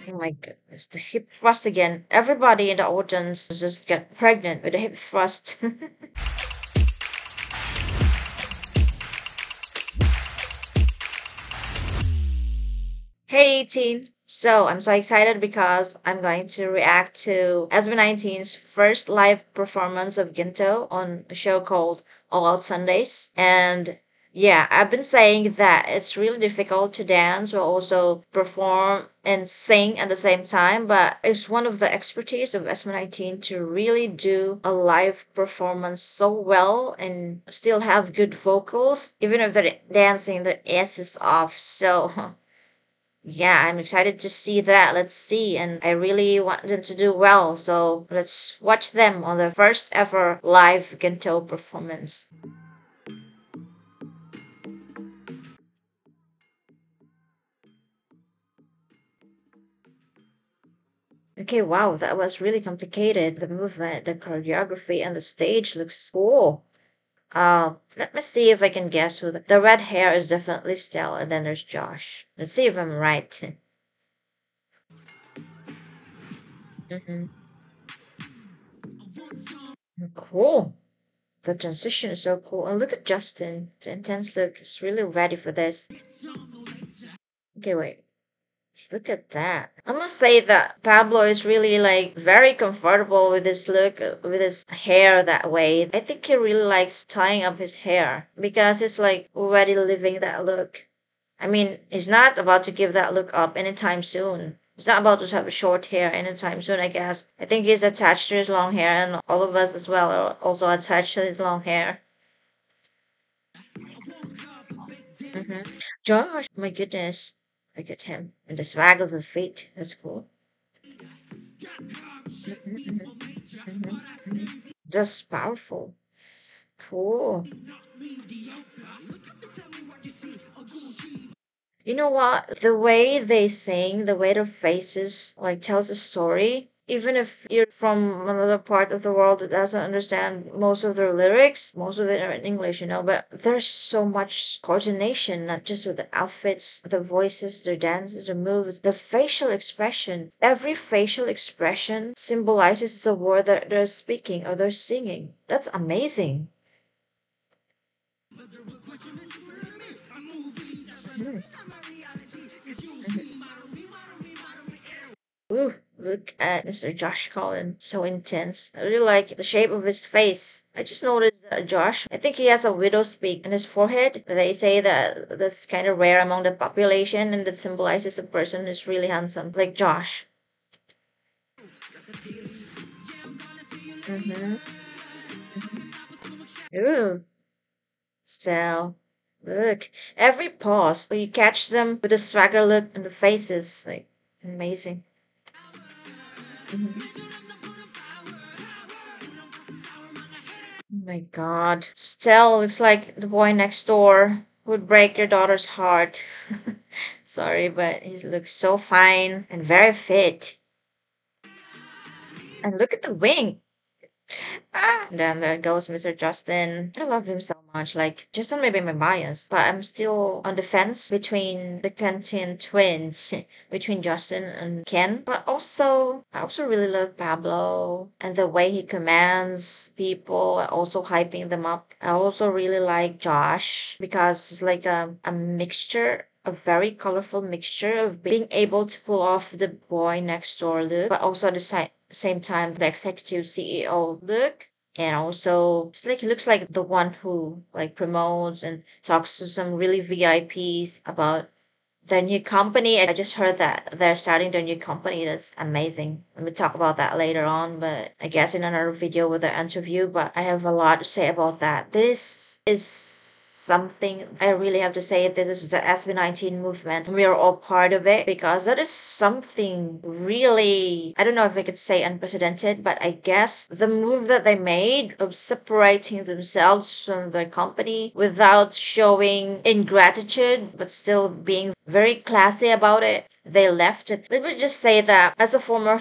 Oh my goodness, the hip thrust again. Everybody in the audience just get pregnant with the hip thrust. Hey teen! So I'm so excited because I'm going to react to SB19's first live performance of GENTO on a show called All Out Sundays. And yeah, I've been saying that it's really difficult to dance or also perform and sing at the same time, but it's one of the expertise of SB19 to really do a live performance so well and still have good vocals, even if they're dancing their asses off. So yeah, I'm excited to see that. Let's see. And I really want them to do well. So let's watch them on their first ever live Gento performance. Okay, wow, that was really complicated. The movement, the choreography, and the stage looks cool. Let me see if I can guess who the red hair is definitely Stella, and then there's Josh. Let's see if I'm right. hmm Cool. The transition is so cool. And look at Justin. The intense look is really ready for this. Okay, wait. Look at that. I must say that Pablo is really like very comfortable with his look, with his hair that way. I think he really likes tying up his hair because he's like already living that look. I mean, he's not about to give that look up anytime soon. He's not about to have short hair anytime soon, I guess. I think he's attached to his long hair, and all of us as well are also attached to his long hair. Josh, my goodness. Look at him. And the swag of the feet. That's cool. Just powerful. Cool. You know what? The way they sing, the way their faces like tells a story. Even if you're from another part of the world that doesn't understand most of their lyrics, most of it are in English, but there's so much coordination, not just with the outfits, the voices, their dances, their moves, the facial expression. Every facial expression symbolizes the word that they're speaking or they're singing. That's amazing. Mhm. Ooh, look at Mr. Josh Cullen. So intense. I really like the shape of his face. I just noticed that Josh, I think he has a widow's peak on his forehead. They say that that's kind of rare among the population and that symbolizes a person who's really handsome, like Josh. Mm-hmm. Ooh. So, look. Every pause, when you catch them with a swagger look on the faces, like, amazing. Mhm. Oh my god. Stell looks like the boy next door would break your daughter's heart. Sorry, but he looks so fine and very fit. And look at the wing. Ah, and then there goes Mr. Justin. I love him so much. Like, Justin may be my bias, but I'm still on the fence between the Kenton twins, between Justin and Ken. But also, I also really love Pablo and the way he commands people, also hyping them up. I also really like Josh because it's like a mixture. A very colorful mixture of being able to pull off the boy next door look, but also at the same time the executive CEO look. And also it's like he looks like the one who like promotes and talks to some really VIPs about their new company. I just heard that they're starting their new company. That's amazing. Let me talk about that later on, but I guess in another video with the interview. But I have a lot to say about that. This is something I really have to say. This is the SB19 movement. We are all part of it because that is something really, I don't know if I could say unprecedented, but I guess the move that they made of separating themselves from their company without showing ingratitude, but still being very classy about it. They left it. Let me just say that as a former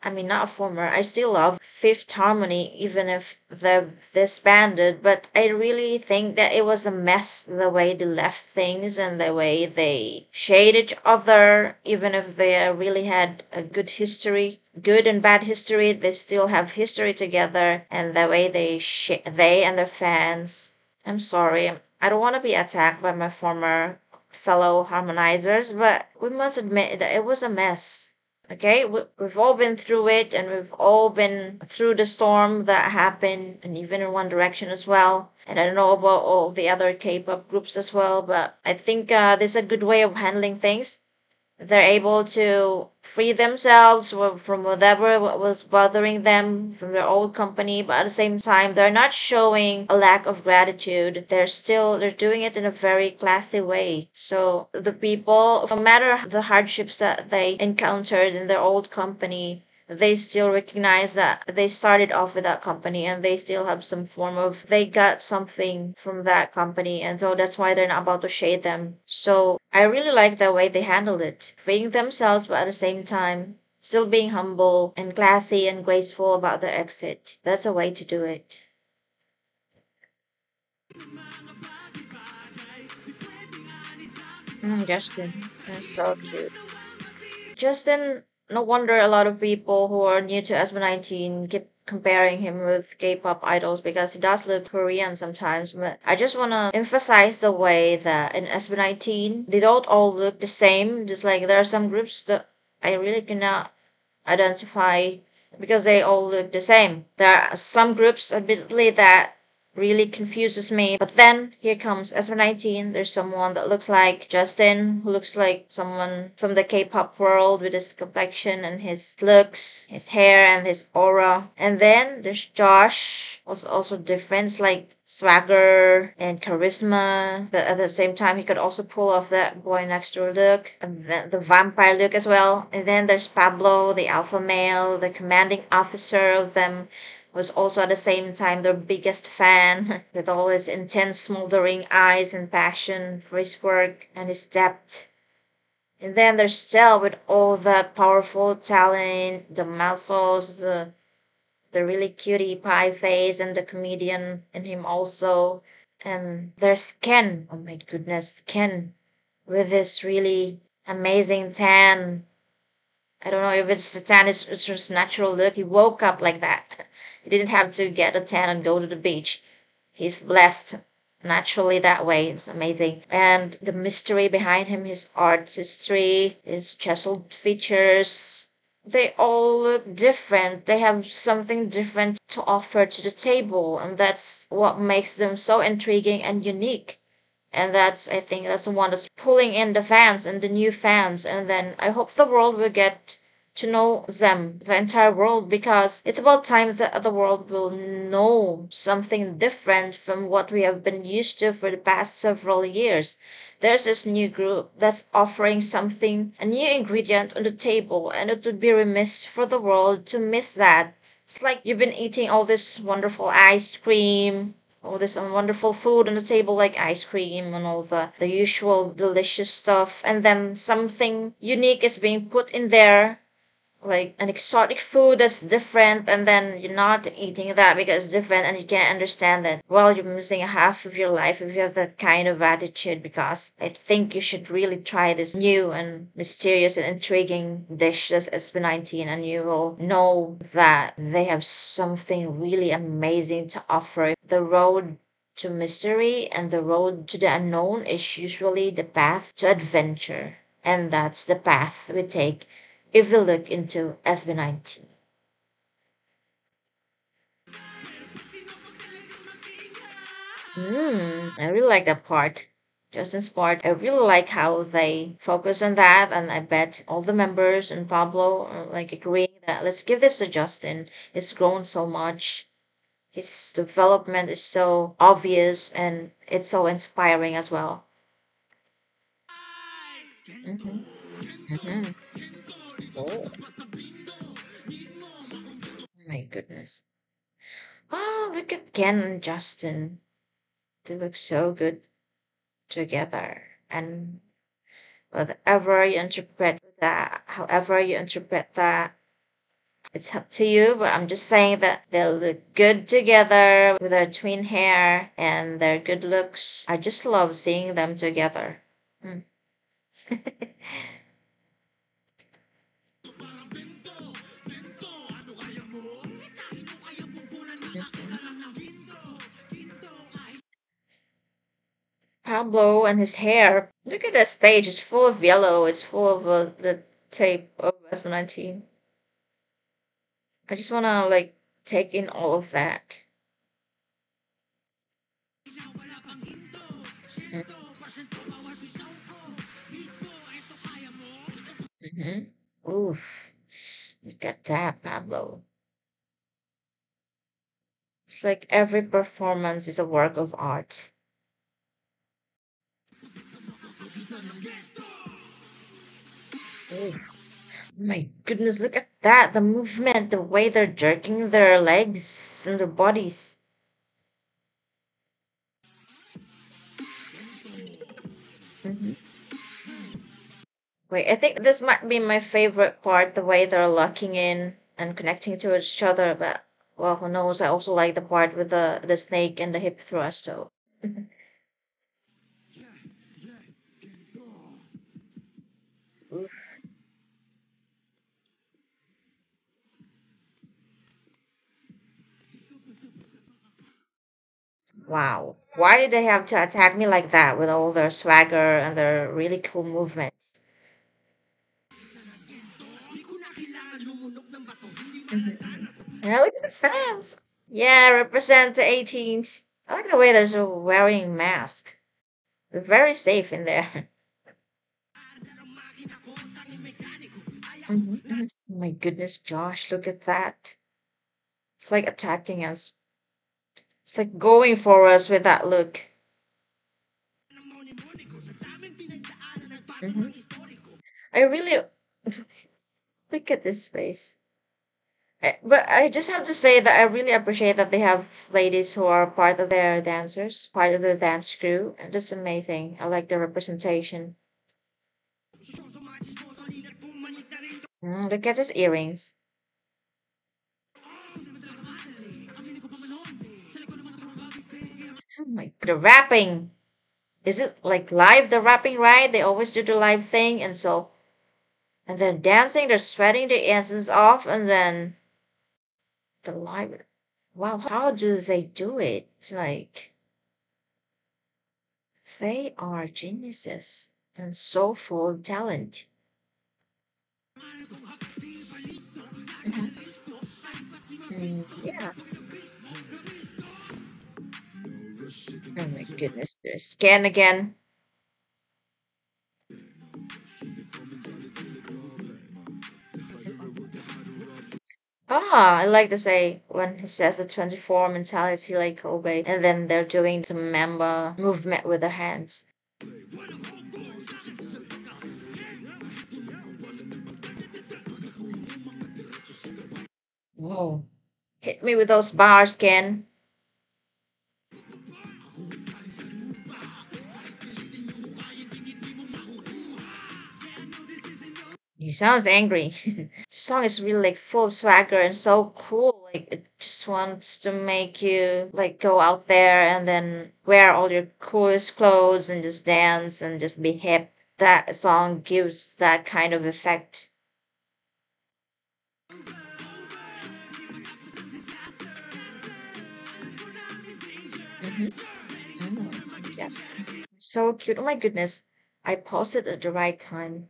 I mean, not a former. I still love Fifth Harmony, even if they're disbanded. But I really think that it was a mess the way they left things and the way they shade each other. Even if they really had a good history, good and bad history, they still have history together. And the way they and their fans. I'm sorry. I don't want to be attacked by my former fellow harmonizers, but we must admit that it was a mess. Okay, we've all been through it, and we've all been through the storm that happened, and even in One Direction as well. And I don't know about all the other K-pop groups as well, but I think this is a good way of handling things. They're able to free themselves from whatever was bothering them from their old company, but at the same time they're not showing a lack of gratitude. They're doing it in a very classy way. So the people, no matter the hardships that they encountered in their old company, they still recognize that they started off with that company and they still have some form of they got something from that company, and so that's why they're not about to shade them. So I really like the way they handled it, freeing themselves but at the same time still being humble and classy and graceful about their exit. That's a way to do it. Justin, that's so cute. Justin, no wonder a lot of people who are new to SB19 keep comparing him with K-pop idols because he does look Korean sometimes. But I just want to emphasize the way that in SB19 they don't all look the same. Just like there are some groups that I really cannot identify because they all look the same. There are some groups, admittedly, that really confuses me. But then here comes SB19. There's someone that looks like Justin, who looks like someone from the K-pop world with his complexion and his looks, his hair and his aura. And then there's Josh, also different, like swagger and charisma. But at the same time, he could also pull off that boy next door look and the vampire look as well. And then there's Pablo, the alpha male, the commanding officer of them, was also at the same time their biggest fan, with all his intense, smoldering eyes and passion for his work and his depth. And then there's Stell with all that powerful talent, the muscles, the really cutie pie face, and the comedian in him also. And there's Ken. Oh my goodness, Ken with this really amazing tan. I don't know if it's a tan, it's just natural look. He woke up like that. He didn't have to get a tan and go to the beach. He's blessed naturally that way. It's amazing. And the mystery behind him, his artistry, his chiseled features, they all look different. They have something different to offer to the table, and that's what makes them so intriguing and unique. And that's, I think that's the one that's pulling in the fans and the new fans. And then I hope the world will get to know them, the entire world, because it's about time that the world will know something different from what we have been used to for the past several years. There's this new group that's offering something, a new ingredient on the table, and it would be remiss for the world to miss that. It's like you've been eating all this wonderful ice cream, all this wonderful food on the table, like ice cream and all the usual delicious stuff, and then something unique is being put in there, like an exotic food that's different, and then you're not eating that because it's different and you can't understand it. Well, you're missing a half of your life if you have that kind of attitude, because I think you should really try this new and mysterious and intriguing dish that's SB19, and you will know that they have something really amazing to offer. The road to mystery and the road to the unknown is usually the path to adventure, and that's the path we take if we look into SB19. I really like that part. Justin's part. I really like how they focus on that, and I bet all the members and Pablo are like agreeing that let's give this to Justin. He's grown so much. His development is so obvious and it's so inspiring as well. Mm-hmm. Mm-hmm. Oh my goodness. Oh, look at Ken and Justin. They look so good together. And whatever you interpret that, however you interpret that, It's up to you, but I'm just saying that they'll look good together with their twin hair and their good looks. I just love seeing them together. Mm. Pablo and his hair. Look at that stage. It's full of yellow. It's full of the tape of SB19. I just wanna like take in all of that. Mm-hmm. Oof. Look at that, Pablo. It's like every performance is a work of art. Oof. My goodness, look at that. The movement, the way they're jerking their legs and their bodies. Mhm. Wait, I think this might be my favorite part, the way they're locking in and connecting to each other. But, well, who knows? I also like the part with the snake and the hip thrust, so. Wow. Why did they have to attack me like that with all their swagger and their really cool movements? Mhm. Yeah, look at the fans. Yeah, represent the 18s. I like the way they're so wearing masks. They're very safe in there. Mhm, mhm. Oh my goodness, Josh, look at that. It's like attacking us. It's like going for us with that look. Mhm. I really look at this face. But I just have to say that I really appreciate that they have ladies who are part of their dancers, part of their dance crew, and that's amazing. I like the representation. Look at his earrings. Oh my, the rapping. Is it like live? The rapping, right? They always do the live thing, and so and then dancing, they're sweating their asses off, and then the live. Wow, how do they do it? It's like they are geniuses and so full of talent. Yeah. Oh my goodness, there's scan again. Ah, I like to say when he says the 24 mentality like Kobe, and then they're doing the Mamba movement with their hands. Whoa. Hit me with those bars, Ken. He sounds angry. The song is really like full of swagger and so cool. Like it just wants to make you like go out there and then wear all your coolest clothes and just dance and just be hip. That song gives that kind of effect. Mhm. Yes. So cute. Oh my goodness. I paused it at the right time.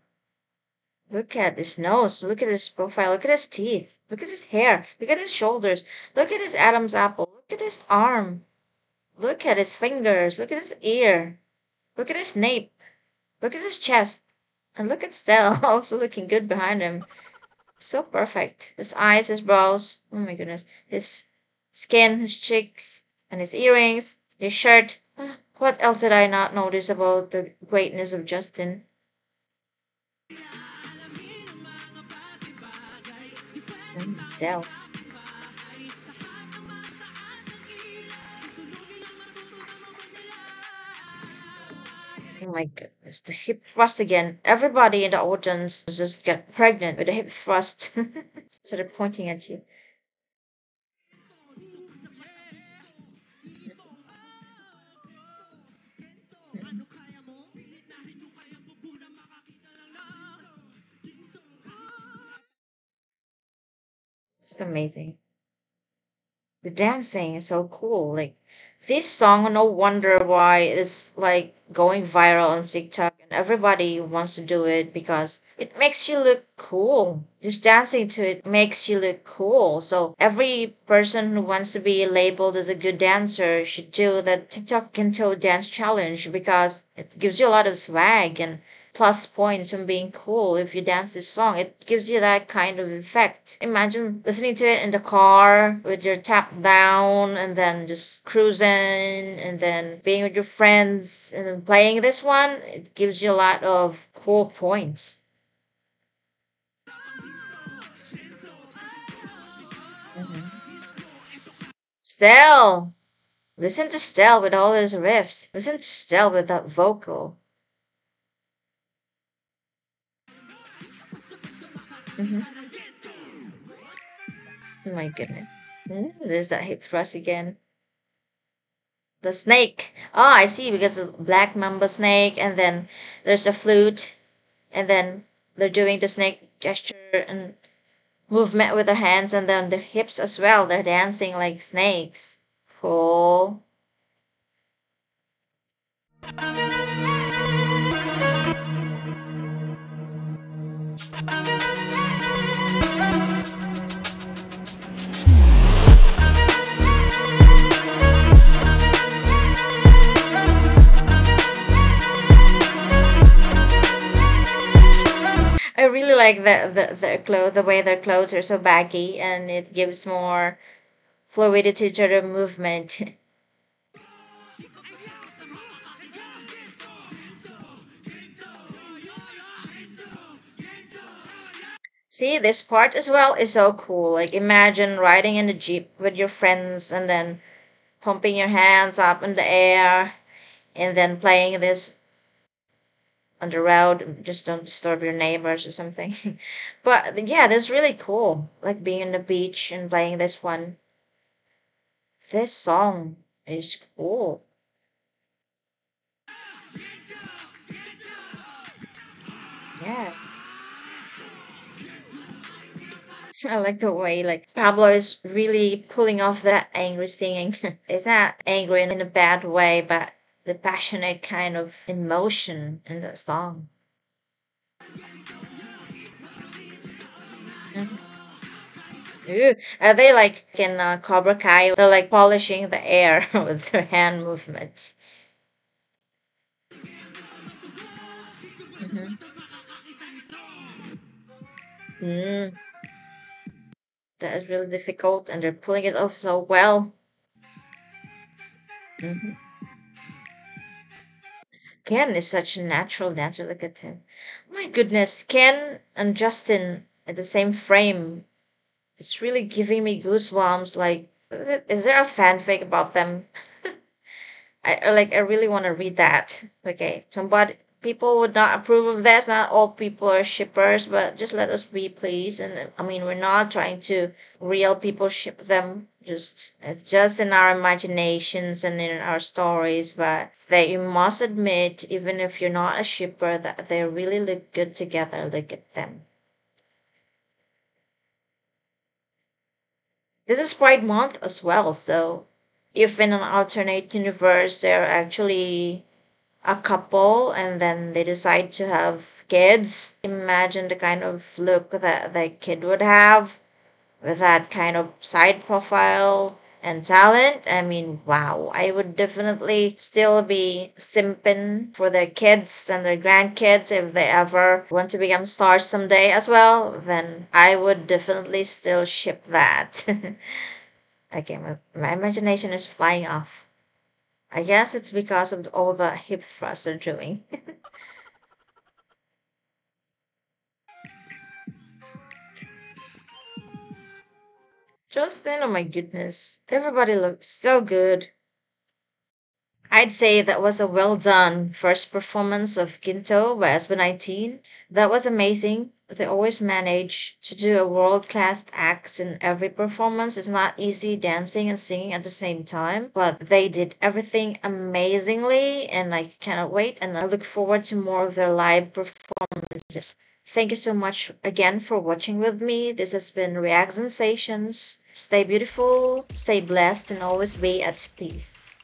Look at his nose. Look at his profile. Look at his teeth. Look at his hair. Look at his shoulders. Look at his Adam's apple. Look at his arm. Look at his fingers. Look at his ear. Look at his nape. Look at his chest. And look at Stell also looking good behind him. So perfect. His eyes, his brows. Oh my goodness. His skin, his cheeks, and his earrings, his shirt. What else did I not notice about the greatness of Justin? Stell. Oh my goodness, the hip thrust again. Everybody in the audience just get pregnant with the hip thrust. So they're pointing at you. It's amazing. The dancing is so cool. Like this song, no wonder why it's like going viral on TikTok and everybody wants to do it because it makes you look cool. Just dancing to it makes you look cool. So every person who wants to be labeled as a good dancer should do the TikTok Gento dance challenge because it gives you a lot of swag and plus points from being cool if you dance this song. It gives you that kind of effect. Imagine listening to it in the car with your tap down and then just cruising and then being with your friends and then playing this one. It gives you a lot of cool points. Mhm. Stell! Listen to Stell with all his riffs. Listen to Stell with that vocal. Hmm. Oh my goodness. There's that hip thrust again. The snake. Oh, I see, because the black mamba snake, and then there's a flute, and then they're doing the snake gesture and movement with their hands, and then their hips as well. They're dancing like snakes. Cool. I really like their clothes, the way their clothes are so baggy, and it gives more fluidity to the movement. See, this part as well is so cool. Like, imagine riding in a jeep with your friends and then pumping your hands up in the air and then playing this on the road. Just don't disturb your neighbors or something. But yeah, that's really cool. Like being on the beach and playing this one. This song is cool. Yeah. I like the way like Pablo is really pulling off that angry singing. It's not angry in a bad way, but the passionate kind of emotion in the song. Mhm. Ew. Are they like in Cobra Kai? They're like polishing the air with their hand movements. Hmm. Mm, that is really difficult, and they're pulling it off so well. Hmm. Ken is such a natural dancer. Look at him. My goodness, Ken and Justin at the same frame. It's really giving me goosebumps. Like, is there a fanfic about them? I really want to read that. Okay, somebody people would not approve of this. Not all people are shippers, but just let us be, please. And I mean, we're not trying to real people ship them. Just it's just in our imaginations and in our stories. But they you must admit, even if you're not a shipper, that they really look good together. Look at them. This is Pride Month as well, so if in an alternate universe they're actually a couple and then they decide to have kids, imagine the kind of look that the kid would have with that kind of side profile and talent. I mean, wow, I would definitely still be simping for their kids and their grandkids if they ever want to become stars someday as well. Then I would definitely still ship that. Okay, my imagination is flying off. I guess it's because of all the hip thrust they're doing. Justin, oh my goodness. Everybody looks so good. I'd say that was a well done first performance of Ginto by SB19. That was amazing. They always manage to do a world class act in every performance. It's not easy dancing and singing at the same time, but they did everything amazingly, and I cannot wait. And I look forward to more of their live performances. Thank you so much again for watching with me. This has been React Sensations. Stay beautiful, stay blessed, and always be at peace.